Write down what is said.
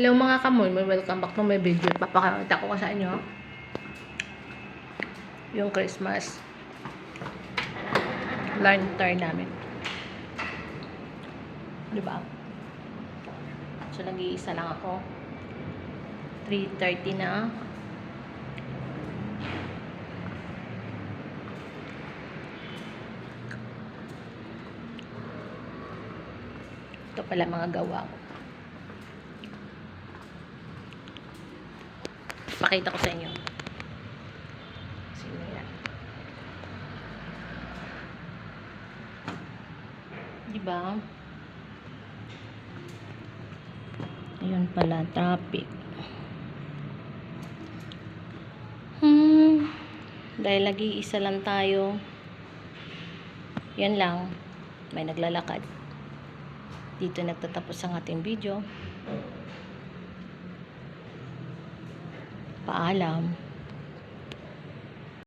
Hello mga kamoy, welcome back to my video. Papakita ko sa inyo yung Christmas lantern namin. Diba? So, nag-iisa lang ako. 3:30 na. Ito pala mga gawa ko. Pakita ko sa inyo. Sino yan? Diba? Ayun pala, traffic. Dahil nag-iisa lang tayo. Yan lang. May naglalakad. Dito nagtatapos ang ating video. Paalam.